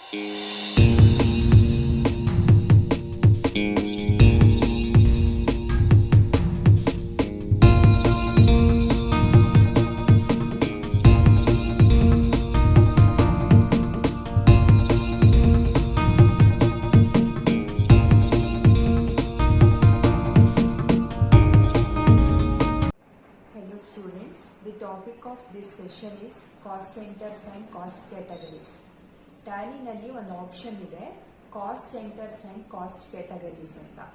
Hello students, the topic of this session is cost centers and cost categories. Tally nalli one option ide cost centers and cost categories anta.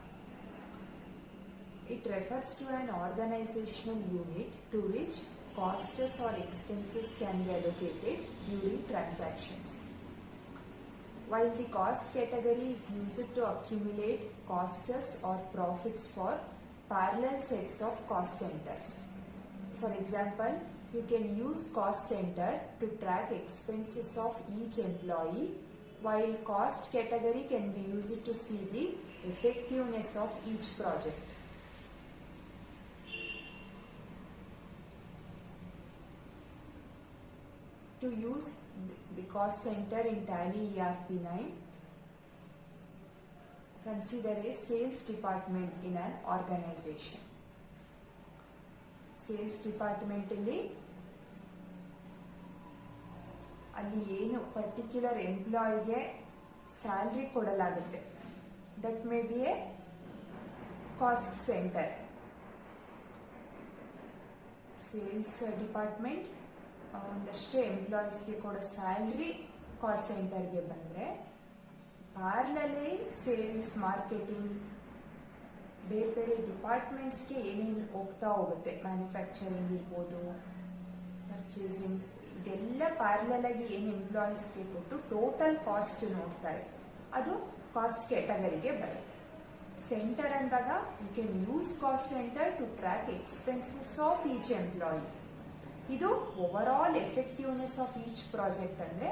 It refers to an organizational unit to which costs or expenses can be allocated during transactions. While the cost category is used to accumulate costs or profits for parallel sets of cost centers. For example, you can use cost center to track expenses of each employee, while cost category can be used to see the effectiveness of each project. To use the cost center in Tally ERP9, consider a sales department in an organization. Sales ಡಿಪಾರ್ಟ್ಮೆಂಟಲ್ಲಿ ಅಲ್ಲಿ ಏನು particular ಎಂಪ್ಲಾಯಿಗೆ salary ಕೊಡಲಾಗುತ್ತೆ, that may be a cost centre. Sales department ಒಂದಷ್ಟು ಎಂಪ್ಲಾಯೀಸ್ಗೆ ಕೊಡೋ salary cost ಸೆಂಟರ್ಗೆ ಬಂದರೆ, ಪ್ಯಾರಲಲ್ಲಿ ಸೇಲ್ಸ್, ಮಾರ್ಕೆಟಿಂಗ್, ಬೇರೆ ಬೇರೆ ಡಿಪಾರ್ಟ್ಮೆಂಟ್ಸ್ಗೆ ಏನೇನು ಹೋಗುತ್ತೆ, ಮ್ಯಾನುಫ್ಯಾಕ್ಚರಿಂಗ್ ಇರ್ಬೋದು, ಪರ್ಚೇಸಿಂಗ್, ಇದೆಲ್ಲ ಪ್ಯಾರಲಲ್ ಆಗಿ ಏನು ಎಂಪ್ಲಾಯೀಸ್ಗೆ ಕೊಟ್ಟು ಟೋಟಲ್ ಕಾಸ್ಟ್ ನೋಡ್ತಾರೆ, ಅದು ಕಾಸ್ಟ್ ಕ್ಯಾಟಗರಿಗೆ ಬರುತ್ತೆ. ಸೆಂಟರ್ ಅಂದಾಗ you can use cost centre to track expenses of each employee. ಇದು overall effectiveness of each project. ಅಂದರೆ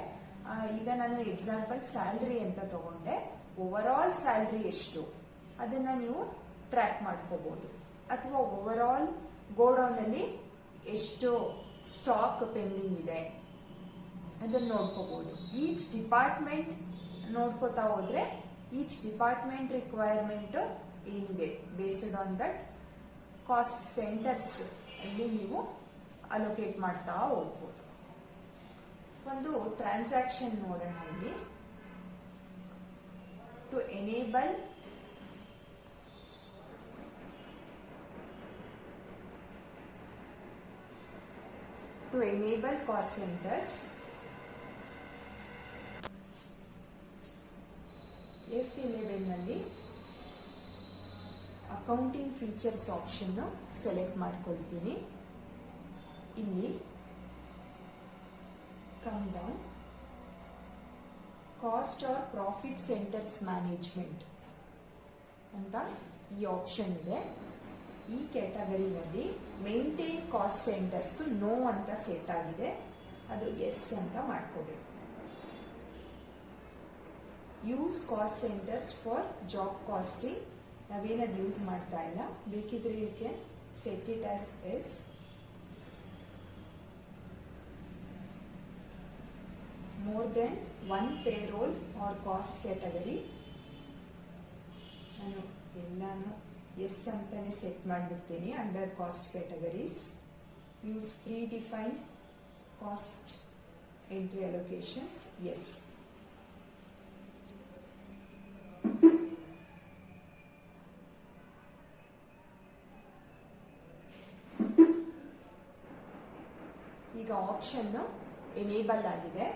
ಈಗ ನಾನು ಎಕ್ಸಾಂಪಲ್ ಸ್ಯಾಲ್ರಿ ಅಂತ ತಗೊಂಡೆ, ಓವರ್ ಆಲ್ ಸ್ಯಾಲ್ರಿ ಎಷ್ಟು ಅದನ್ನ ನೀವು ಟ್ರ್ಯಾಕ್ ಮಾಡ್ಕೋಬಹುದು. ಅಥವಾ ಓವರ್ ಆಲ್ ಗೋಡೌನ್ ಅಲ್ಲಿ ಎಷ್ಟು ಸ್ಟಾಕ್ ಪೆಂಡಿಂಗ್ ಇದೆ ಅದನ್ನ ನೋಡ್ಕೋಬಹುದು. ಈಚ್ ಡಿಪಾರ್ಟ್ಮೆಂಟ್ ನೋಡ್ಕೋತಾ ಹೋದ್ರೆ ಈಚ್ ಡಿಪಾರ್ಟ್ಮೆಂಟ್ ರಿಕ್ವೈರ್ಮೆಂಟ್ ಏನಿದೆ based on that caste centres ಅಲ್ಲಿ ನೀವು ಅಲೋಕೇಟ್ ಮಾಡ್ತಾ ಹೋಗ್ಬೋದು. ಒಂದು ಟ್ರಾನ್ಸಾಕ್ಷನ್ ನೋಡೋಣ ಇಲ್ಲಿ. To enable cost centers, F11 ನಲ್ಲಿ ಅಕೌಂಟಿಂಗ್ ಫೀಚರ್ಸ್ ಆಪ್ಷನ್ ಸೆಲೆಕ್ಟ್ ಮಾಡ್ಕೊಳ್ತೀನಿ. ಇಲ್ಲಿ come down cost or profit centres management ಅಂತ ಈ ಆಪ್ಷನ್ ಇದೆ. ಈ ಕ್ಯಾಟಗರಿನಲ್ಲಿ ಮೇಂಟೈನ್ ಕಾಸ್ಟ್ ಸೆಂಟರ್ಸ್ ನೋ ಅಂತ ಸೆಟ್ ಆಗಿದೆ, ಅದು ಎಸ್ ಅಂತ ಮಾಡ್ಕೋಬೇಕು. Use cost centres for job costing ನಾವೇನದು ಯೂಸ್ ಮಾಡ್ತಾ ಇಲ್ಲ, ಬೇಕಿದ್ರೆ you can set it as yes. More than one payroll or cost category ನಾನು ಎಲ್ಲಾನು ಎಸ್ ಅಂತಾನೆ ಸೆಟ್ ಮಾಡಿಬಿಡ್ತೀನಿ. Under cost categories use predefined cost entry allocations, yes. ಈಗ option enable ಆಗಿದೆ.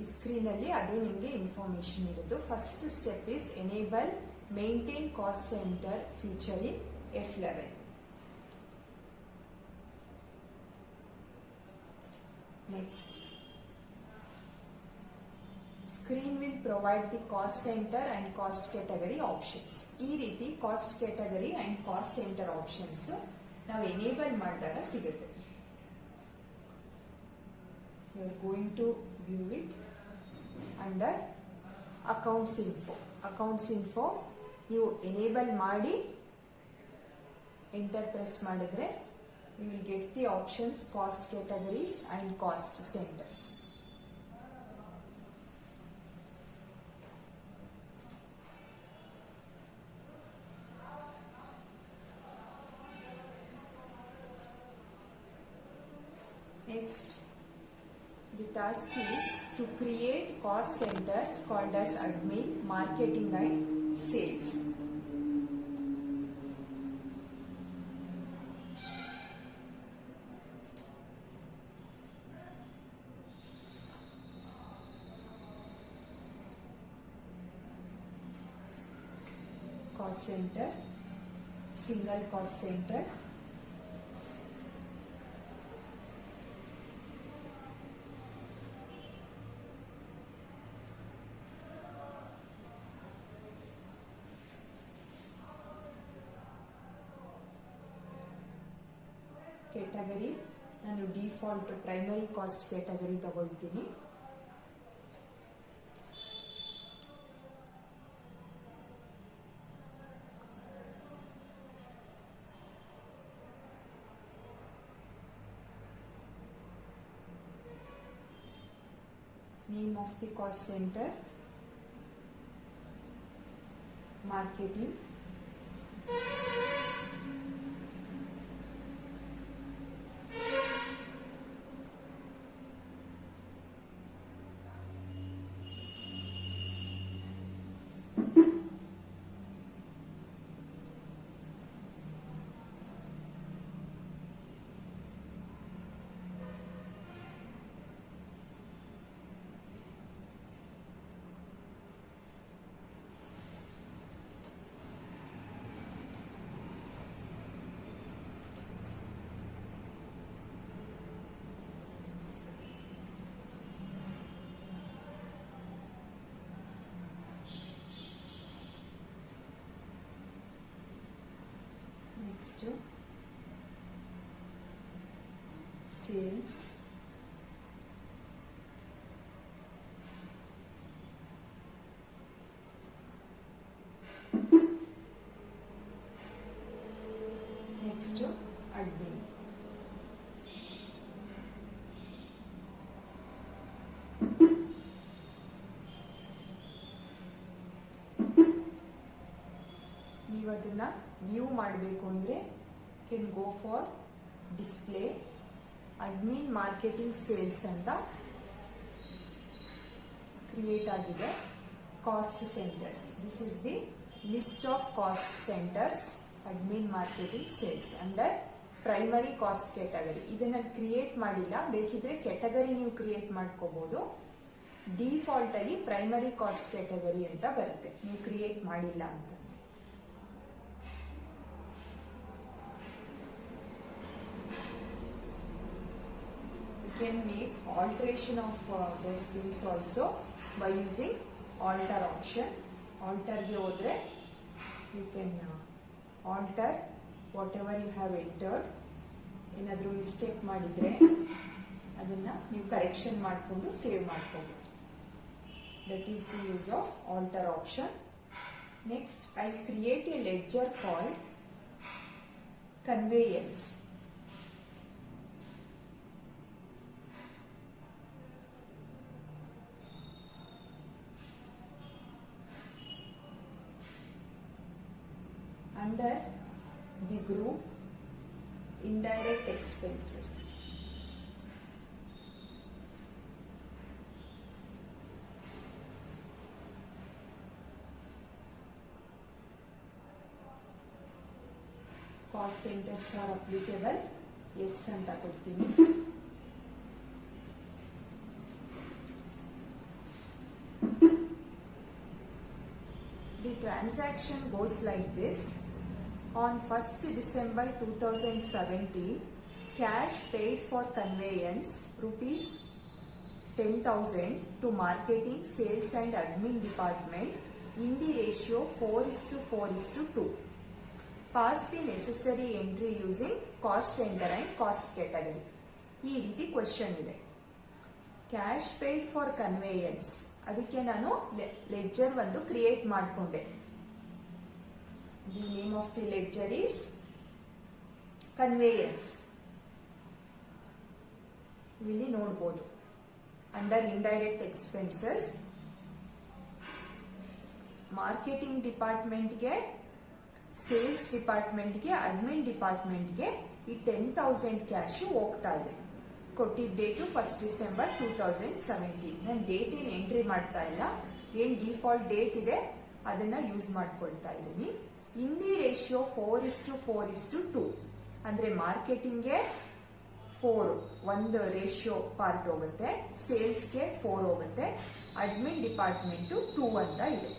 ಸ್ಕ್ರೀನ್ ಅಲ್ಲಿ ಅದೇ ನಿಮಗೆ ಇನ್ಫಾರ್ಮೇಶನ್ ಇರೋದು. First step is enable maintain cost centre feature in F11. Next screen will provide the cost centre and cost category options. ಈ ರೀತಿ cost category and cost centre options ನಾವು enable ಮಾಡಿದಾಗ ಸಿಗುತ್ತೆ. We are going to view it under accounts info ನೀವು enable ಮಾಡಿ enter press ಮಾಡಿದ್ರೆ you will get the options cost categories and cost centers. Next, the task is to create cost centers called as admin, marketing and sales. Cost center, single cost center, category ನಾನು default primary cost category ತಗೊಳ್ತೀನಿ. Name of the cost center, marketing, next sales, next admin. ನೀವು ಅದನ್ನ view ಮಾಡಬೇಕು ಅಂದ್ರೆ Ken go for display admin marketing sales ಅಂತ create ಆಗಿದೆ. Cost centres, this is the list of cost centres admin marketing sales under primary cost category. ಇದನ್ನ create ಮಾಡಿಲ್ಲ, ಬೇಕಿದ್ರೆ category ನೀವು ಕ್ರಿಯೇಟ್ ಮಾಡ್ಕೋಬಹುದು. ಡಿಫಾಲ್ಟ್ ಆಗಿ ಪ್ರೈಮರಿ ಕಾಸ್ಟ್ ಕ್ಯಾಟಗರಿ ಅಂತ ಬರುತ್ತೆ, ನೀವು ಕ್ರಿಯೇಟ್ ಮಾಡಿಲ್ಲ ಅಂತ. Can make alteration of those things also by using alter option. Alter ge hodre you can alter whatever you have entered. ಏನಾದರೂ ಮಿಸ್ಟೇಕ್ ಮಾಡಿದ್ರೆ ಅದನ್ನ ನೀವು ಕರೆಕ್ಷನ್ ಮಾಡಿಕೊಂಡು ಸೇವ್ ಮಾಡ್ಕೋಬಹುದು. That is the use of alter option. Next, I'll create a ledger called conveyance. Under the group indirect expenses, cost centers are applicable. Yes ಅಂತ ಕೊಡ್ತೀನಿ. The transaction goes like this. On 1st December 2017, cash paid for conveyance rupees 10,000 to marketing, sales and admin department in the ratio 4:4:2. Pass the necessary entry using cost center and cost category. ಈ ರೀತಿ question ಇದೆ. Cash paid for conveyance ಅದಕ್ಕೆ ನಾನು ledger ಒಂದು create ಮಾಡಿಕೊಂಡೆ. The name of the ledger is conveyance. ಇಲ್ಲಿ ನೋಡ್ಬೋದು under indirect expenses marketing ಡಿಪಾರ್ಟ್ಮೆಂಟ್ಗೆ, ಸೇಲ್ಸ್ ಡಿಪಾರ್ಟ್ಮೆಂಟ್ಗೆ, ಅಡ್ಮಿನ್ ಡಿಪಾರ್ಟ್ಮೆಂಟ್ಗೆ ಈ 10,000 ಕ್ಯಾಶ್ ಹೋಗ್ತಾ ಇದೆ. ಕೊಟ್ಟಿದ್ದ ಡೇಟು 1 ಡಿಸೆಂಬರ್ 2017. ನಾನು ಡೇಟ್ ಏನು ಎಂಟ್ರಿ ಮಾಡ್ತಾ ಇಲ್ಲ, ಏನು ಡಿಫಾಲ್ಟ್ ಡೇಟ್ ಇದೆ ಅದನ್ನ ಯೂಸ್ ಮಾಡ್ಕೊಳ್ತಾ ಇದ್ದೀನಿ. ಇನ್ ದಿ ರೇಷಿಯೋ 4:4:2 ಅಂದ್ರೆ ಮಾರ್ಕೆಟಿಂಗ್ಗೆ 4 ಒಂದು ರೇಷಿಯೋ ಪಾರ್ಟ್ ಹೋಗುತ್ತೆ, ಸೇಲ್ಸ್ಗೆ 4 ಹೋಗುತ್ತೆ, ಅಡ್ಮಿನ್ ಡಿಪಾರ್ಟ್ಮೆಂಟ್ 2 ಅಂತ ಇದೆ.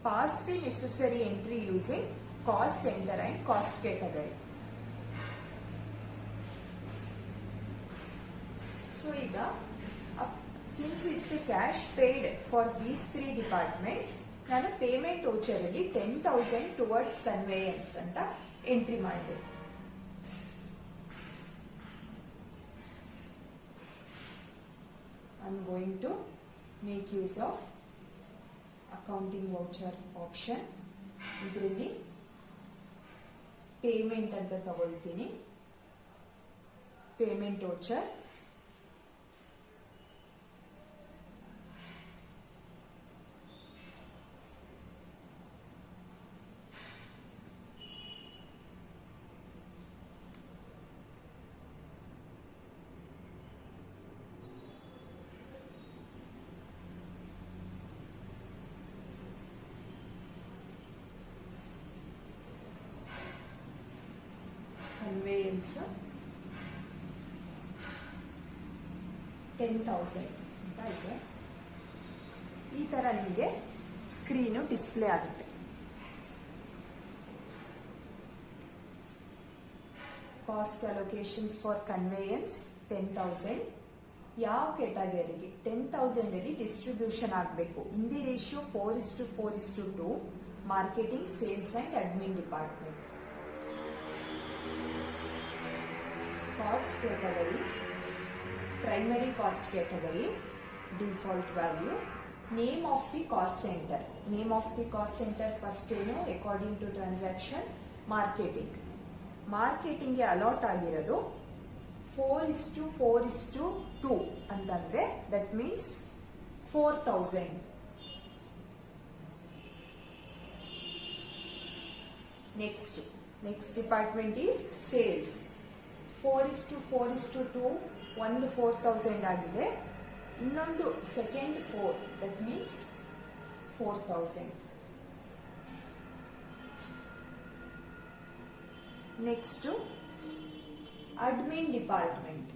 Pass the necessary entry using cost centre and cost category. So ಈಗ since it's a cash paid for these 3 departments, ನಾನು ಪೇಮೆಂಟ್ ವೋಚರ್ ಅಲ್ಲಿ 10,000 ಟುವರ್ಡ್ಸ್ ಕನ್ವೇಯನ್ಸ್ ಅಂತ ಎಂಟ್ರಿ ಮಾಡಬೇಕು. I'm going to make use of accounting voucher option. ಇದರಲ್ಲಿ payment ಅಂತ ತಗೊಳ್ತೀನಿ. Payment voucher, conveyance 10,000 ಅಂತ ಇದೆ. ಈ ತರ ನಿಮಗೆ ಸ್ಕ್ರೀನು ಡಿಸ್ಪ್ಲೇ ಆಗುತ್ತೆ. Cost allocations for conveyance 10,000. ಯಾವ ಕ್ಯಾಟಗರಿಗೆ 10,000 ಅಲ್ಲಿ ಡಿಸ್ಟ್ರಿಬ್ಯೂಷನ್ ಆಗಬೇಕು? In the ratio 4:4:2 marketing, sales and admin department. Cost category, primary cost category, default value. Name of the cost centre, name of the cost centre first ಏನು? According to transaction marketing. ಮಾರ್ಕೆಟಿಂಗ್ಗೆ allot ಆಗಿರೋದು 4:4:2 ಅಂತಂದ್ರೆ that means 4,000. Next department is sales. 4:4:2 ಒಂದು 4,000 ಆಗಿದೆ, ಇನ್ನೊಂದು second 4, that means 4,000. Next admin department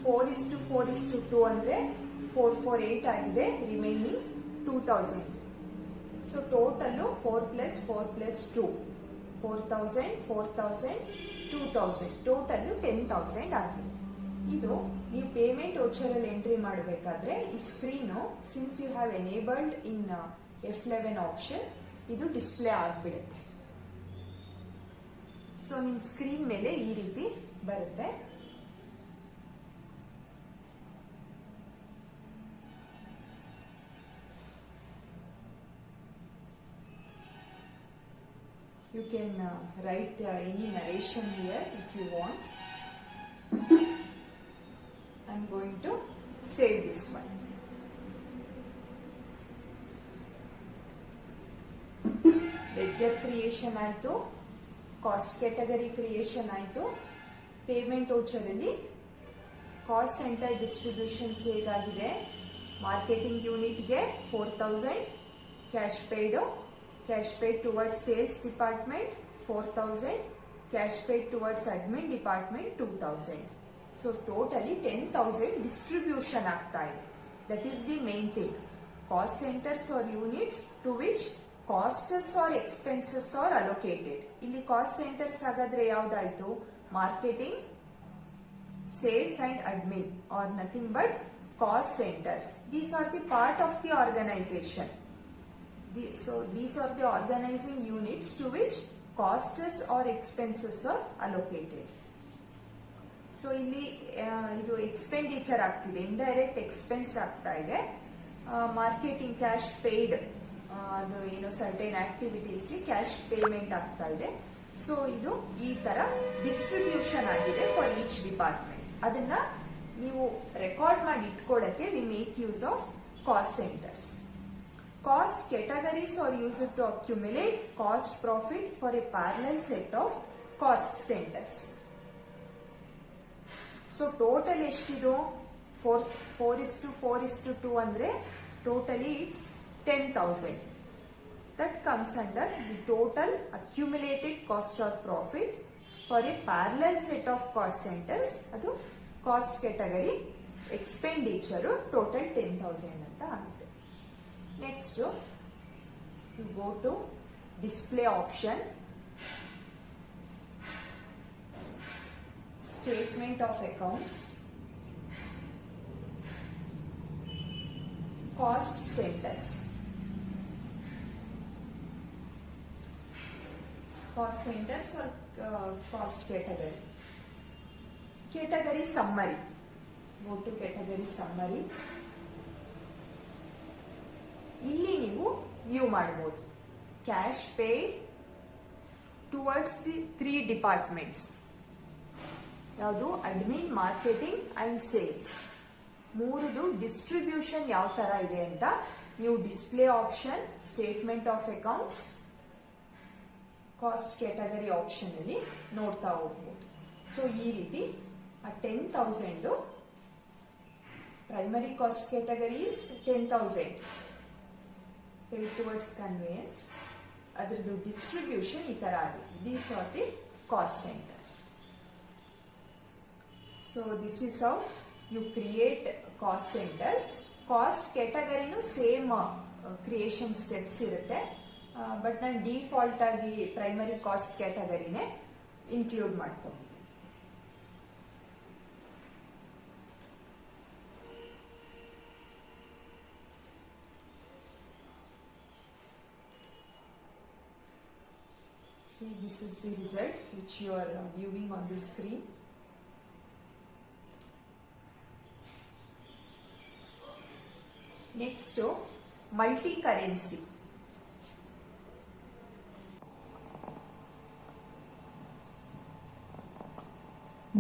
4:4:2 ಅಂದ್ರೆ 448 ಆಗಿದೆ, remaining 2,000. So total 4+4+2 4,000, 4,000, 2,000, total 10,000 ಆಗಿದೆ. ಇದು ನೀವು ಪೇಮೆಂಟ್ ವೋಚರ್ ಅಲ್ಲಿ ಎಂಟ್ರಿ ಮಾಡಬೇಕಾದ್ರೆ ಈ screen since you have enabled in F11 option ಇದು ಡಿಸ್ಪ್ಲೇ ಆಗಿಬಿಡುತ್ತೆ. ಸೊ ನಿಮ್ಮ ಸ್ಕ್ರೀನ್ ಮೇಲೆ ಈ ರೀತಿ ಬರುತ್ತೆ. You can write any narration here if you want. I'm going to save this one. Ledger creation ಆಯಿತು, ಕಾಸ್ಟ್ ಕ್ಯಾಟಗರಿ ಕ್ರಿಯೇಷನ್ ಆಯಿತು. Payment voucher ಅಲ್ಲಿ ಕಾಸ್ಟ್ ಸೆಂಟರ್ ಡಿಸ್ಟ್ರಿಬ್ಯೂಷನ್ಸ್ ಹೇಗಾಗಿದೆ? ಮಾರ್ಕೆಟಿಂಗ್ ಯೂನಿಟ್ಗೆ 4,000 cash paid towards sales department 4,000, cash paid towards admin department 2,000. So totally 10,000 distribution ಆಗ್ತಾ ಇದೆ. That is the main thing. Cost centers or units to which costs or expenses are allocated. ಇಲ್ಲಿ cost centres ಹಾಗಾದ್ರೆ ಯಾವ್ದಾಯ್ತು? Marketing, sales and admin are nothing but cost centres. These are the part of the organization. So these are the organizing units to which costs or expenses are allocated. So ಇಲ್ಲಿ ಇದು expenditure ಆಗ್ತಿದೆ, indirect expense ಆಗ್ತಾ ಇದೆ. Marketing cash paid, ಅದು ಏನು certain ಆಕ್ಟಿವಿಟೀಸ್ಗೆ cash payment ಆಗ್ತಾ ಇದೆ. So ಇದು ಈ ತರ ಡಿಸ್ಟ್ರಿಬ್ಯೂಷನ್ ಆಗಿದೆ ಫಾರ್ ಈಚ್ ಡಿಪಾರ್ಟ್ಮೆಂಟ್. ಅದನ್ನ ನೀವು ರೆಕಾರ್ಡ್ ಮಾಡಿ ಇಟ್ಕೊಳ್ಳಕ್ಕೆ we make use of cost centres. Cost categories are used to accumulate cost profit for a parallel set of cost centers. So total estido 4:4:2 andre totally it's 10,000. That comes under the total accumulated cost or profit for a parallel set of cost centers. Adu cost category expenditure total 10,000 anta agutte. Next, you go to display option, statement of accounts, cost centers. Cost centers or cost category. Category summary. Go to category summary. ಇಲ್ಲಿ ನೀವು view ಮಾಡಬಹುದು. Cash paid towards the 3 departments. ಯಾವುದು? Admin, marketing and sales. ಮೂರದು distribution ಯಾವ ತರ ಇದೆ ಅಂತ ನೀವು display option, statement of accounts, cost category option ಅಲ್ಲಿ ನೋಡ್ತಾ ಹೋಗ್ಬೋದು. ಸೊ ಈ ರೀತಿ ಆ 10,000 primary cost category is 10,000 paid towards conveyance. ಅದರದ್ದು ಡಿಸ್ಟ್ರಿಬ್ಯೂಷನ್ ಈ ತರ ಆಗಿದೆ. These are the cost centres. So this is how you create cost centres. Cost ಕ್ಯಾಟಗರಿನೂ ಸೇಮ್ ಕ್ರಿಯೇಷನ್ ಸ್ಟೆಪ್ಸ್ ಇರುತ್ತೆ, ಬಟ್ ನಾನು ಡಿಫಾಲ್ಟ್ ಆಗಿ ಪ್ರೈಮರಿ ಕಾಸ್ಟ್ ಕ್ಯಾಟಗರಿನೇ ಇನ್ಕ್ಲೂಡ್ ಮಾಡ್ಕೊಂಡಿದ್ದೀನಿ. See, this is the result which you are viewing on the screen. Next, multi-currency.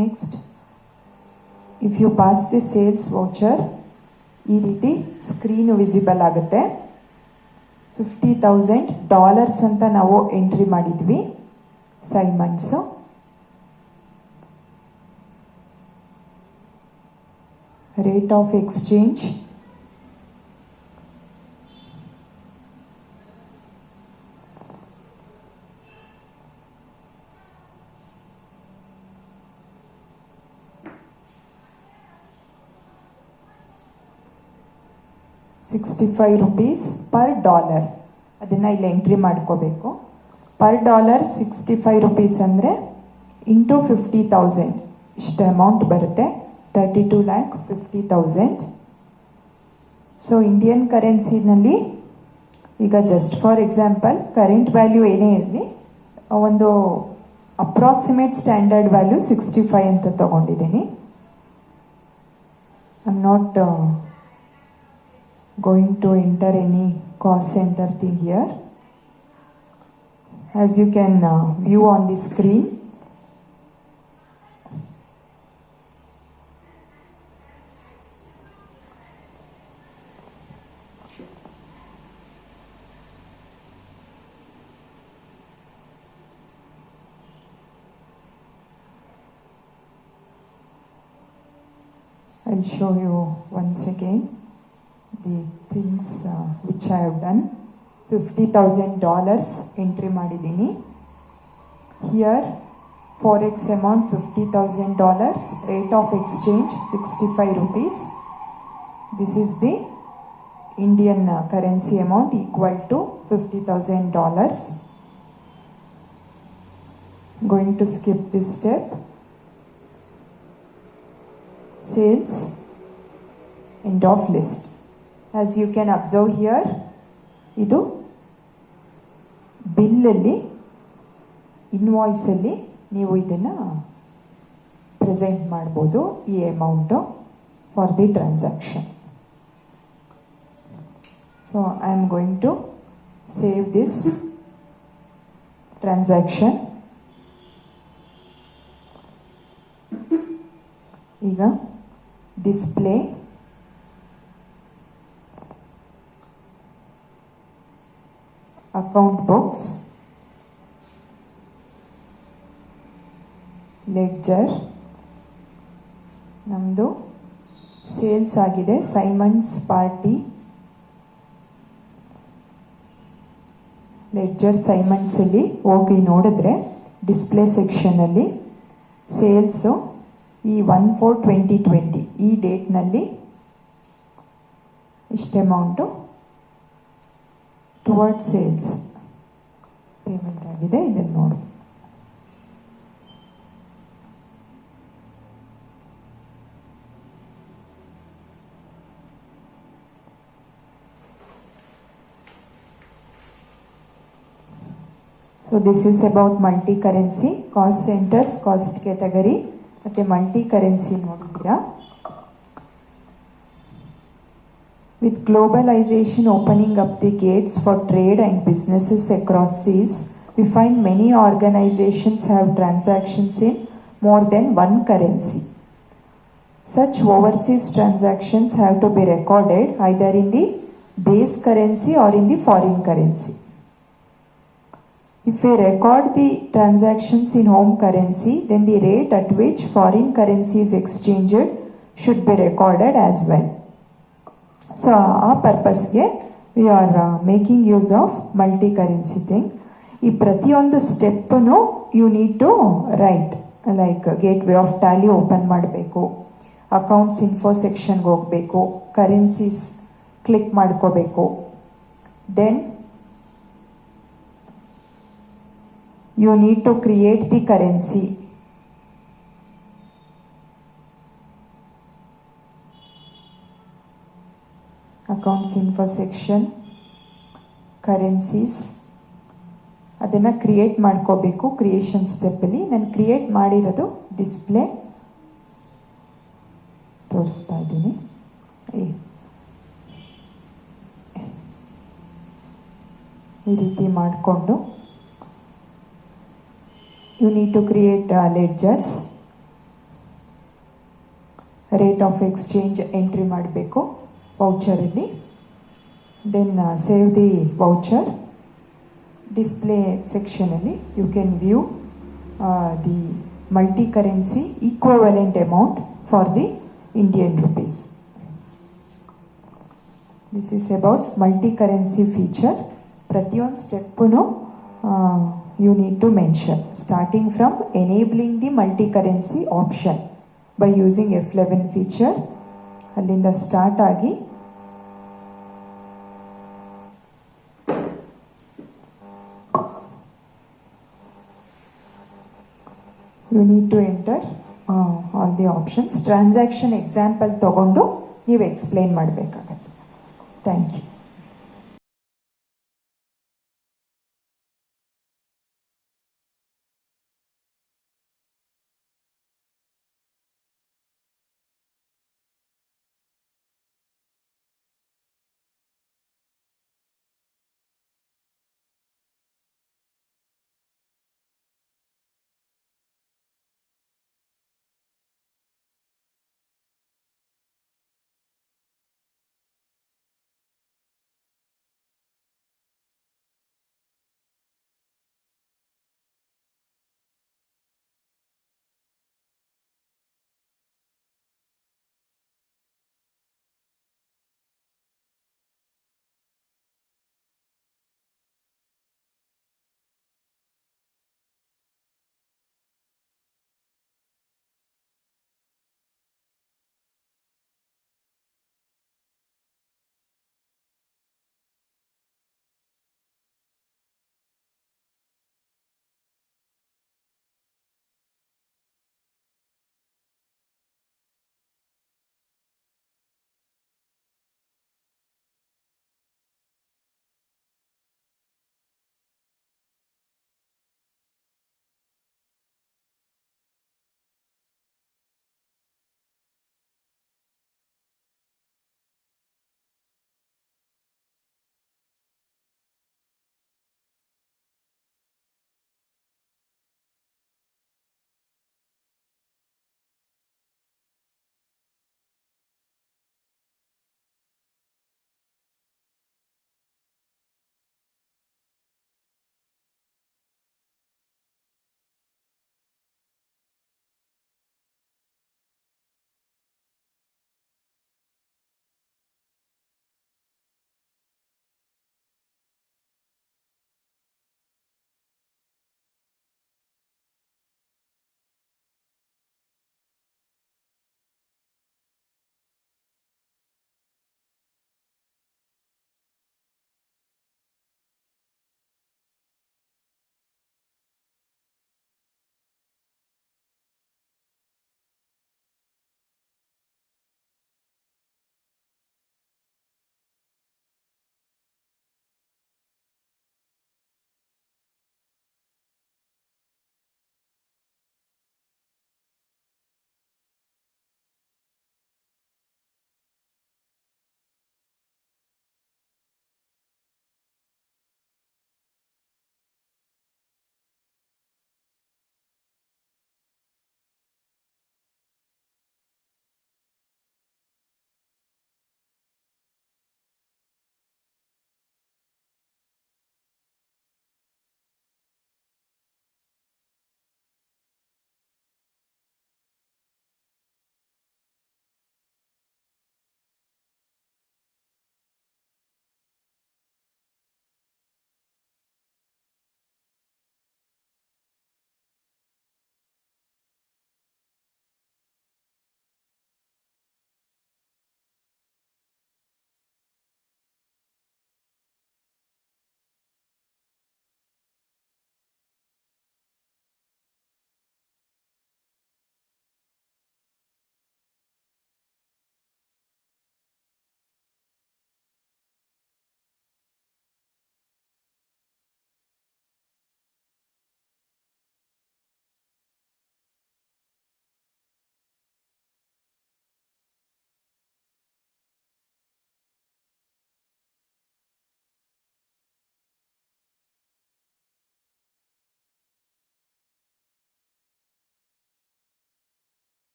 Next, if you pass the sales voucher, ಈ ರೀತಿ screen visible ಆಗುತ್ತೆ. $50,000 ಅಂತ ನಾವು entry ಮಾಡಿದ್ವಿ. Symonds rate of exchange, ₹65 per dollar. ಅದನ್ನ ಇಲ್ಲಿ entry ಮಾಡ್ಕೋಬೇಕು. Per dollar $65 ಅಂದರೆ ಇಂಟು 50,000 ಇಷ್ಟು ಅಮೌಂಟ್ ಬರುತ್ತೆ. 32,50,000. ಸೊ ಇಂಡಿಯನ್ ಕರೆನ್ಸಿನಲ್ಲಿ ಈಗ just for example current value ಏನೇ ಇರಲಿ, ಒಂದು ಅಪ್ರಾಕ್ಸಿಮೇಟ್ ಸ್ಟ್ಯಾಂಡರ್ಡ್ ವ್ಯಾಲ್ಯೂ 65 ಅಂತ ತಗೊಂಡಿದ್ದೀನಿ. I am not going to enter any cost center thing here. As you can view on the screen, I'll show you once again the things which I have done. $50,000 entry ಮಾಡಿದ್ದೀನಿ. Here forex amount $50,000, rate of exchange ₹65. This is the Indian currency amount equal to $50,000. Going to skip this step. Sales, end of list. As you can observe here, ಇದು ಬಿಲ್ಲಲ್ಲಿ, ಇನ್ವಾಯ್ಸಲ್ಲಿ ನೀವು ಇದನ್ನು present ಮಾಡ್ಬೋದು ಈ amount for the transaction. So I am going to save this transaction. ಈಗ display account books, ledger, ನಮ್ಮದು sales ಆಗಿದೆ Simons party, ledger ಸೈಮನ್ಸಲ್ಲಿ ಹೋಗಿ ನೋಡಿದ್ರೆ ಡಿಸ್ಪ್ಲೇ ಸೆಕ್ಷನಲ್ಲಿ ಸೇಲ್ಸು ಈ 1/4/2020 ಈ ಡೇಟ್ನಲ್ಲಿ ಇಷ್ಟು ಅಮೌಂಟು ಟುವರ್ಡ್ ಸೇಲ್ಸ್ ಪೇಮೆಂಟ್ ಆಗಿದೆ. ಇದನ್ನು ನೋಡಿ. So this is about multi-currency, cost centers, cost category, ಮತ್ತೆ multi-currency ನೋಡಿದ್ದೀರಾ. With globalization opening up the gates for trade and businesses across seas, we find many organizations have transactions in more than one currency. Such overseas transactions have to be recorded either in the base currency or in the foreign currency. If we record the transactions in home currency, then the rate at which foreign currency is exchanged should be recorded as well. So, our purpose we are making use of multi-currency thing. ಈ ಪ್ರತಿಯೊಂದು ಸ್ಟೆಪ್ಪನ್ನು you need to write, like gateway of tally open ಮಾಡಬೇಕು, accounts info ಸೆಕ್ಷನ್ಗೆ ಹೋಗಬೇಕು, currencies click ಮಾಡ್ಕೋಬೇಕು, then you need to create the currency. Accounts info section, currencies ಅದನ್ನು create ಮಾಡ್ಕೋಬೇಕು. Creation ಸ್ಟೆಪ್ಪಲ್ಲಿ ನಾನು create ಮಾಡಿರೋದು display ತೋರಿಸ್ತಾ ಇದ್ದೀನಿ. ಈ ರೀತಿ ಮಾಡಿಕೊಂಡು you need to create ledgers, rate of exchange entry ಮಾಡಬೇಕು ವೌಚರಲ್ಲಿ, then save the voucher. Display ಸೆಕ್ಷನಲ್ಲಿ you can view the multi currency equivalent amount for the Indian rupees. This is about multi currency feature. ಪ್ರತಿಯೊಂದು ಸ್ಟೆಪ್ಪೂ you need to mention, starting from enabling the multi-currency option by using F11 feature. ಅಲ್ಲಿಂದ start ಆಗಿ you need to enter all the options. Transaction example ತಗೊಂಡು ನೀವು explain ಮಾಡಬೇಕಾಗತ್ತೆ. Thank you.